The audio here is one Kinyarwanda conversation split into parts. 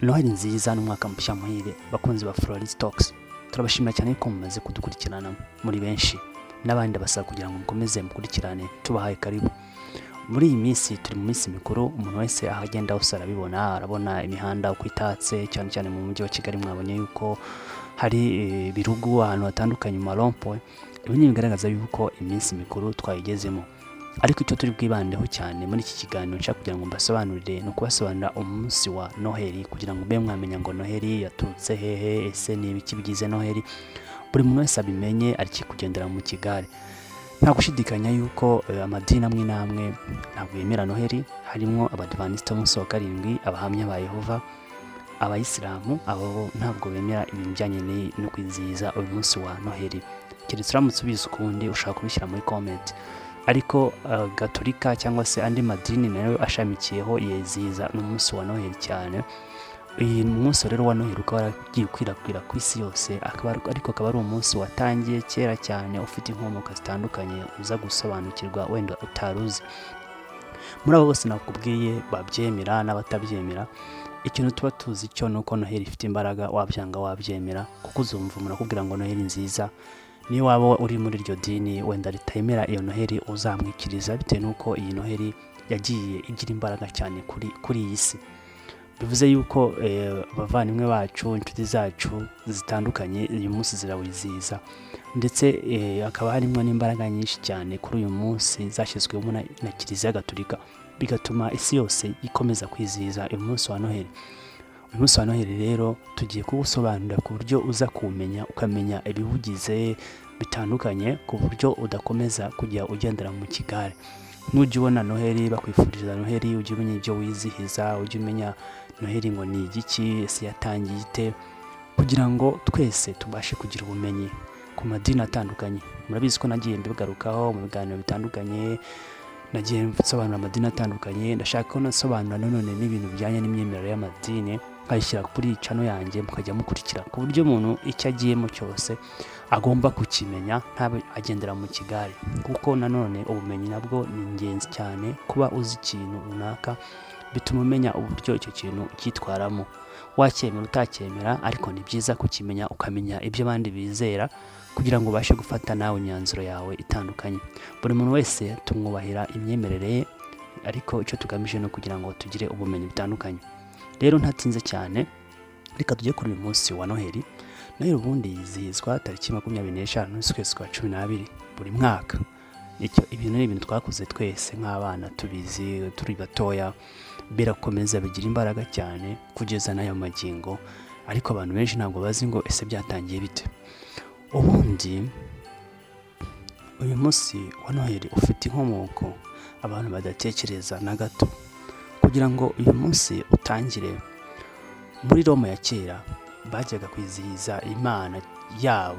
Noheli nziza n'umwaka mushya muhire bakunzi ba Florist Talks. Turabashimira cyane ko mumaze kudukurikirana muri benshi, n'abandi basaba kugira ngo mukomeze mukurikirane, tubahaye karibu. Muri iyi minsi turi mu minsi mikuru, umuntu wese ahagenda hose arabona imihanda uko itatse, cyane cyane mu mujyi wa Kigali. Mwabonye yuko hari birugu ahantu hatandukanye mu rond-point. Ibi ni bigaragaza yuko iminsi mikuru twayigezemo. Ariko icyo turi bwibandeho cyane muri iki kiganiro nshaka kugira ngo mbasobanurire no kubasobanurira umunsi wa Noheli, kugira ngo mbe mwamenya ngo Noheli yaturutse hehe, ese ni ibiki bigize Noheli. Buri muntu wese abimenye ari kugendera mu kigare. Nta gushidikanya yuko amadini amwe n'amwe ntabwo yemera Noheli, harimo abadiventiste b'umunsi wa karindwi, abahamya ba Yehova, abayisilamu. Abo ntabwo bemera ibintu bijyanye no kwizihiza uyu munsi wa Noheli. Keretse uramutse ubizi ukundi ushaka kubishyira muri comment. Ariko Gatolika cyangwa se andi madini nayo ashamikiyeho yizihiza umunsi wa Noheli cyane. Uyu munsi rero wa Noheli ukaba waragiye kwirakwira ku isi yose, ariko akaba ari umunsi watangiye kera cyane, ufite inkomoko zitandukanye uza gusobanukirwa wenda utaruzi. Muri abo bose nakubwiye babyemera n'abatabyemera, ikintu tuba tuzi cyo nuko Noheli ifite imbaraga, wabyanga wabyemera, kuko uzumva umuntu akubwira ngo Noheli nziza. Niyo waba uri muri iryo dini wenda ritemera iyo Noheli, uzamwikiriza bitewe nuko iyi Noheli yagiye igira imbaraga cyane kuri iyi si. Bivuze yuko abavandimwe bacu, inshuti zacu zitandukanye uyu munsi zirawizihiza, ndetse hakaba harimo n'imbaraga nyinshi cyane kuri uyu munsi zashyizweho na Kiliziya Gatolika, bigatuma isi yose ikomeza kwizihiza uyu munsi wa Noheli. Uyu munsi wa Noheli rero tugiye kuwusobanurira ku buryo uza kuwumenya, ukamenya ibiwugize bitandukanye, ku buryo udakomeza kujya ugendera mu kigare. Nujya ubona Noheli bakwifuriza Noheli, ujye umenya ibyo wizihiza, ujye umenya Noheli ngo ni igiki, ese yatangiye ite, kugira ngo twese tubashe kugira ubumenyi ku madini atandukanye. Murabizi ko nagiye mbigarukaho mu biganiro bitandukanye, nagiye nsobanura amadini atandukanye. Ndashaka ko nasobanura none n'ibintu bijyanye n'imyemerere y'amadini, nkayishyira kuri channel yanjye mukajya mukurikira, ku buryo umuntu icyo agiyemo cyose agomba kukimenya, ntabe agendera mu kigare. Kuko nanone ubumenyi nabwo ni ingenzi cyane. Kuba uzi ikintu runaka bituma umenya uburyo icyo kintu cyitwaramo, wacyemera utacyemera, ariko ni byiza kukimenya, ukamenya ibyo abandi bizera, kugira ngo ubashe gufata nawe imyanzuro yawe itandukanye. Buri muntu wese tumwubahira imyemerere ye, ariko icyo tugamije no kugira ngo tugire ubumenyi butandukanye. Rero ntatinze cyane, reka tujye kuri uyu munsi wa Noheli. Noheli ubundi yizihizwa tariki 25 z'ukwezi kwa 12 buri mwaka. Ibintu ni ibintu twakoze twese nk'abana, tubizi turi batoya, birakomeza bigira imbaraga cyane kugeza n'ayo magingo. Ariko abantu benshi ntabwo bazi ngo ese byatangiye bite. Ubundi uyu munsi wa Noheli ufite inkomoko abantu badatekereza na gato. Kugira ngo uyu munsi utangire, muri Roma ya kera bajyaga kwizihiza imana yabo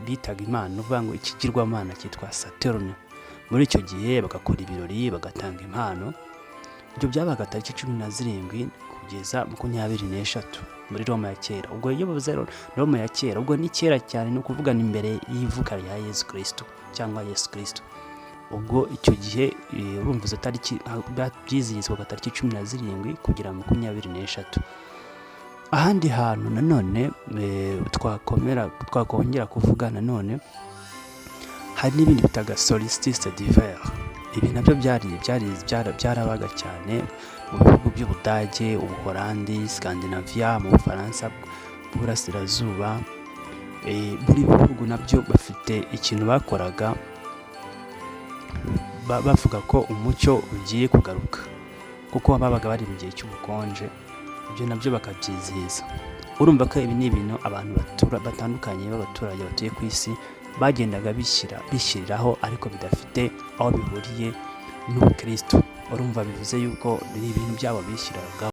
bitaga imana, uvuga ngo ikigirwamana cyitwa Saturn. Muri icyo gihe bagakora ibirori, bagatanga impano. Ibyo byabaga tariki 17 kugeza 26 muri Roma ya kera. Ubwo iyo bavuze Roma ya kera, ubwo ni kera cyane, no kuvuga ni imbere y'ivuka rya Yesu Kristo cyangwa Yesu Kristo. Ubwo icyo gihe urumva izo tariki byizihizwaga tariki 17 kugera 26. Ahandi hantu nanone twakongera kuvuga nanone, hari n'ibindi bitaga solstice d'hiver. Ibi nabyo byarabaga cyane mu bihugu by'Ubudage, Ubuholandi, Scandinavia, mu Bufaransa bw'Uburasirazuba. Buri bihugu nabyo bafite ikintu bakoraga, bavuga ko umucyo ugiye kugaruka, kuko babaga bari mu gihe cy'ubukonje. Ibyo nabyo bakabyizihiza. Urumva ko ibi ni ibintu abantu batandukanye b'abaturage batuye ku isi bagendaga bishyiriraho, ariko bidafite aho bihuriye n'Ubukristo. Urumva bivuze yuko ni ibintu byabo bishyiragaho.